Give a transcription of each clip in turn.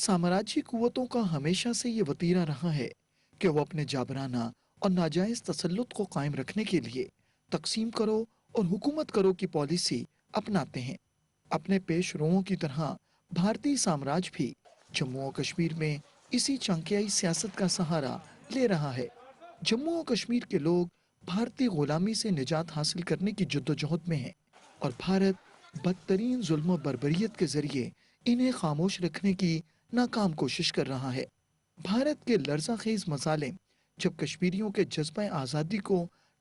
साम्राज्यी कुव्वतों का हमेशा से ये वतीरा रहा है कि वो अपने जाबराना और नाजायज तसल्लुत को कायम रखने के लिए तकसीम करो और हुकूमत करो की पॉलिसी अपनाते हैं। अपने पेश रोओं की तरह भारतीय साम्राज्य भी जम्मू और कश्मीर में इसी चांकियाई सियासत का सहारा ले रहा है। जम्मू और कश्मीर के लोग भारतीय गुलामी से निजात हासिल करने की जद्दोजहद में हैं और भारत बदतरीन जुल्म और बर्बरियत के जरिए इन्हें खामोश रखने की नाकाम कोशिश कर रहा है। भारत के लर्ज़ाखेज मसाले जब कश्मीरियों के जज्बा आज़ादी को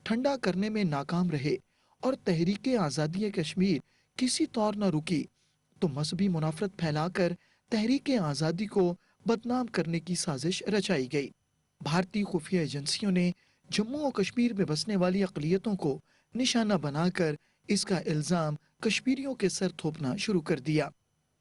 ठंडा करने में नाकाम रहे और तहरीक आज़ादी कश्मीर किसी तौर न रुकी, तो मजहबी मुनाफरत फैलाकर तहरीक आज़ादी को बदनाम करने की साजिश रचाई गई। भारतीय खुफिया एजेंसियों ने जम्मू और कश्मीर में बसने वाली अक़लियतों को निशाना बनाकर इसका इल्ज़ाम कश्मीरियों के सर थोपना शुरू कर दिया।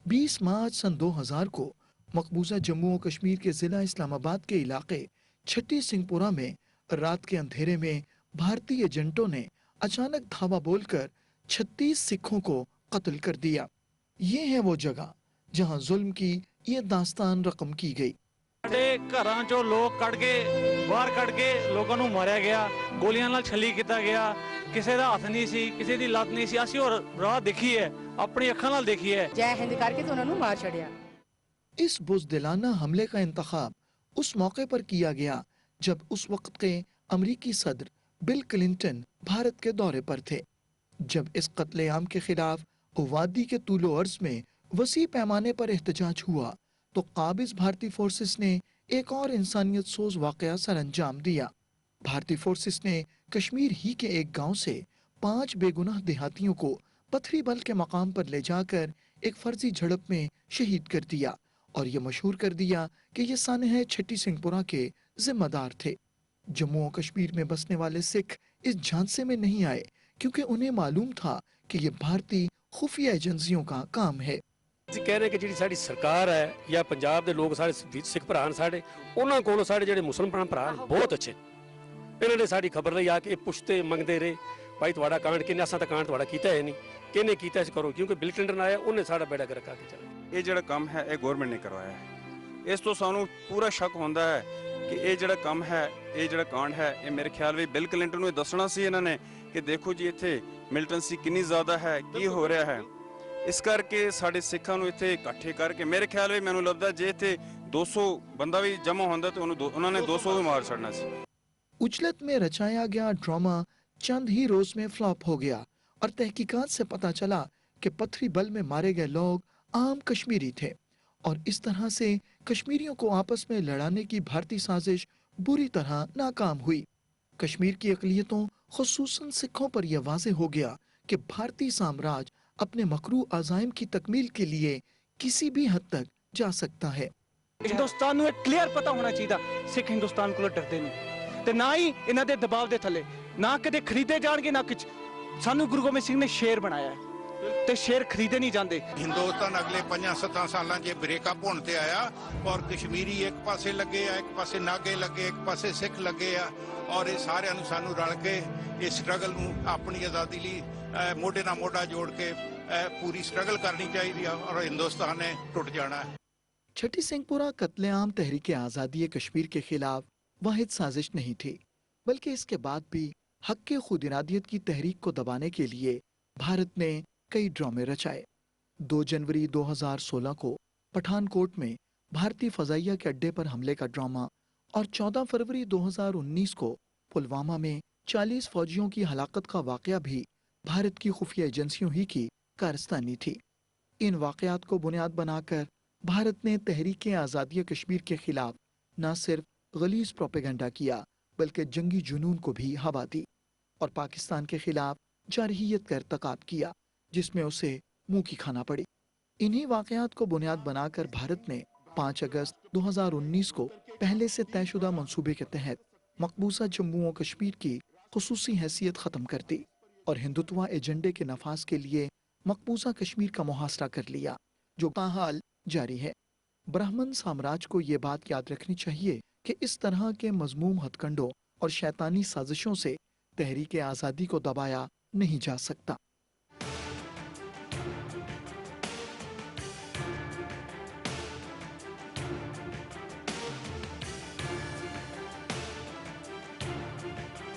20 मार्च सन 2000 को मकबूजा जम्मू और कश्मीर के ज़िला इस्लामाबाद के इलाके छठी सिंहपुरा में रात के अंधेरे में भारतीय एजेंटों ने अचानक धावा बोलकर 36 सिखों को कत्ल कर दिया। ये है वो जगह जहां जुल्म की ये दास्तान रकम की गई। घरां चों लोग कढ़ के बाहर कढ़ के लोगों ਨੂੰ ਮਾਰਿਆ ਗਿਆ, ਗੋਲੀਆਂ ਨਾਲ ਛਲੀ ਕੀਤਾ ਗਿਆ। ਕਿਸੇ ਦਾ ਹੱਥ ਨਹੀਂ ਸੀ, ਕਿਸੇ ਦੀ ਲੱਤ ਨਹੀਂ ਸੀ। ਅਸੀਂ ਹੋਰ ਰਾਹ ਦੇਖੀ ਹੈ, ਆਪਣੀ ਅੱਖਾਂ ਨਾਲ ਦੇਖੀ ਹੈ। ਜੈ ਹਿੰਦ ਕਰਕੇ ਤੇ ਉਹਨਾਂ ਨੂੰ ਮਾਰ ਛੜਿਆ। इस बुज़दिलाना हमले का इंतखाब उस मौके पर किया गया जब उस वक्त के अमरीकी सदर बिल क्लिंटन भारत के दौरे पर थे। जब इस कत्लेआम के खिलाफ वादी के तूलो अर्ज में वसी पैमाने पर एहतजाज हुआ तो काबिज भारतीय फोर्सेस ने एक और इंसानियत सोज वाकया सर अंजाम दिया। भारतीय फोर्सेस ने कश्मीर ही के एक गांव से 5 बेगुनाह देहातियों को पत्थरी बल के मकाम पर ले जाकर एक फर्जी झड़प में शहीद कर दिया और ये मशहूर कर दिया कि ये सानह छठी सिंहपुरा के जिम्मेदार थे। जम्मू और कश्मीर में बसने वाले सिख इस झांसे में नहीं आए क्योंकि उन्हें मालूम था कि ये भारतीय खुफिया एजेंसियों का काम है। ਅਸੀਂ ਕਹਿ ਰਹੇ ਕਿ ਜਿਹੜੀ ਸਾਡੀ ਸਰਕਾਰ ਹੈ ਜਾਂ ਪੰਜਾਬ ਦੇ ਲੋਕ ਸਾਰੇ ਸਿੱਖ ਭਰਾ ਹਨ ਸਾਡੇ, ਉਹਨਾਂ ਕੋਲੋਂ ਸਾਡੇ ਜਿਹੜੇ ਮੁਸਲਮਾਨ ਭਰਾ ਬਹੁਤ ਅੱਛੇ, ਇਹਨਾਂ ਨੇ ਸਾਡੀ ਖਬਰ ਲਈ ਆ ਕੇ ਪੁੱਛਦੇ ਮੰਗਦੇ ਰਹੇ ਭਾਈ ਤੁਹਾਡਾ ਕਾਂਡ ਕਿੰਨੇ, ਅਸਾਂ ਤਾਂ ਕਾਂਡ ਤੁਹਾਡਾ ਕੀਤਾ ਹੈ ਨਹੀਂ, ਕਿਹਨੇ ਕੀਤਾ ਇਸ ਕਰੋ, ਕਿਉਂਕਿ ਬਿਲ ਕਲਿੰਟਨ ਆਇਆ ਉਹਨੇ ਸਾਡਾ ਬੇੜਾ ਗਰਕ ਕਰਕੇ ਚਲਾ। ਇਹ ਜਿਹੜਾ ਕੰਮ ਹੈ ਇਹ ਗਵਰਨਮੈਂਟ ਨੇ ਕਰਵਾਇਆ ਹੈ। ਇਸ ਤੋਂ ਸਾਨੂੰ ਪੂਰਾ ਸ਼ੱਕ ਹੁੰਦਾ ਹੈ ਕਿ ਇਹ ਜਿਹੜਾ ਕੰਮ ਹੈ, ਇਹ ਜਿਹੜਾ ਕਾਂਡ ਹੈ, ਇਹ ਮੇਰੇ ਖਿਆਲ ਵਿੱਚ ਬਿਲ ਕਲਿੰਟਨ ਨੂੰ ਦੱਸਣਾ ਸੀ ਇਹਨਾਂ ਨੇ ਕਿ ਦੇਖੋ ਜੀ ਇੱਥੇ ਮਿਲੀਟੈਂਸੀ ਕਿੰਨੀ ਜ਼ਿਆਦਾ ਹੈ, ਕੀ ਹੋ ਰਿਹਾ ਹੈ। ਇਸ ਕਰਕੇ ਸਾਡੇ ਸਿੱਖਾਂ ਨੂੰ ਇੱਥੇ ਇਕੱਠੇ ਕਰਕੇ ਮੇਰੇ ਖਿਆਲ ਵਿੱਚ ਮੈਨੂੰ ਲੱਗਦਾ ਜੇ ਇੱਥੇ 200 ਬੰਦਾ ਵੀ ਜਮ੍ਹਾਂ ਹੁੰਦਾ ਤਾਂ ਉਹਨਾਂ ਨੇ 200 ਵੀ ਮਾਰ ਛੱਡਣਾ ਸੀ। उजलत में रचाया गया ड्रामा चंद ही रोज में फ्लॉप हो गया और तहकीकात से पता चला कि पत्थरी बल में मारे गए लोग आम कश्मीरी थे और इस तरह से कश्मीरियों को आपस में लड़ाने की भारतीय साजिश बुरी तरह नाकाम हुई। कश्मीर की अक़लियतों खुसूसन सिखों पर यह वाज़े हो गया कि भारतीय साम्राज्य अपने मकरू अज़ाइम की तकमील के लिए किसी भी हद तक जा सकता है। ਹਿੰਦੁਸਤਾਨ ਨੂੰ ਇਹ ਕਲੀਅਰ ਪਤਾ ਹੋਣਾ ਚਾਹੀਦਾ, ਸਿੱਖ ਹਿੰਦੁਸਤਾਨ ਕੋਲੋਂ ਡਰਦੇ ਨੇ ਤੇ ਨਾ ਹੀ ਇਹਨਾਂ ਦੇ ਦਬਾਅ ਦੇ ਥੱਲੇ, ਨਾ ਕਦੇ ਖਰੀਦੇ ਜਾਣਗੇ ਨਾ ਕੁਝ। ਸਾਨੂੰ ਗੁਰੂ ਗੋਬਿੰਦ ਸਿੰਘ ਨੇ ਸ਼ੇਰ ਬਣਾਇਆ ਹੈ ਤੇ ਸ਼ੇਰ ਖਰੀਦੇ ਨਹੀਂ ਜਾਂਦੇ। ਹਿੰਦੁਸਤਾਨ ਅਗਲੇ 5-7 ਸਾਲਾਂ 'ਚ ਬ੍ਰੇਕਅਪ ਹੋਣ ਤੇ ਆਇਆ ਔਰ ਕਸ਼ਮੀਰੀ ਇੱਕ ਪਾਸੇ ਲੱਗੇ ਆ, ਇੱਕ ਪਾਸੇ ਨਾਗੇ ਲੱਗੇ, ਇੱਕ ਪਾਸੇ ਸਿੱਖ ਲੱਗੇ ਆ ਔਰ ਇਹ ਸਾਰਿਆਂ ਨੂੰ ਸਾਨੂੰ ਰਲ ਕੇ ਇਸ ਸਟਰਗਲ ਨੂੰ ਆਪਣੀ ਆਜ਼ਾਦੀ ਲਈ ਮੋਢੇ ਨਾਲ ਮੋਢਾ ਜੋੜ ਕੇ पूरी स्ट्रगल करनी चाहिए और हिंदुस्तान ने टूट जाना है। छठी सिंहपुरा कत्लेआम तहरीक आज़ादी कश्मीर के खिलाफ वाहिद साजिश नहीं थी, बल्कि इसके बाद भी हक के खुद इरादियत की तहरीक को दबाने के लिए भारत ने कई ड्रामे रचाए। 2 जनवरी 2016 को पठानकोट में भारतीय फ़ज़ाइया के अड्डे पर हमले का ड्रामा और 14 फरवरी 2019 को पुलवामा में 40 फौजियों की हलाकत का वाक़या भी भारत की खुफिया एजेंसियों ही की कारस्तानी थी। इन वाक़यात को बुनियाद बनाकर भारत ने तहरीक आज़ादी कश्मीर के खिलाफ न सिर्फ गलीज़ प्रोपेगेंडा किया बल्कि जंगी जुनून को भी हवा दी और पाकिस्तान के खिलाफ जारहियत का इर्तकाब किया जिसमें उसे मुंह की खाना पड़ी। इन्हीं वाक़यात को बुनियाद बनाकर भारत ने 5 अगस्त 2019 को पहले से तयशुदा मंसूबे के तहत मकबूजा जम्मू और कश्मीर की खुसूसी हैसियत ख़त्म कर दी और हिंदुत्व एजेंडे के नफाज के लिए मकबूजा कश्मीर का मुहासरा कर लिया, जो ताहाल जारी है। ब्राह्मण साम्राज्य को ये बात याद रखनी चाहिए कि इस तरह के मजमूम हथकंडों और शैतानी साजिशों से तहरीक आज़ादी को दबाया नहीं जा सकता।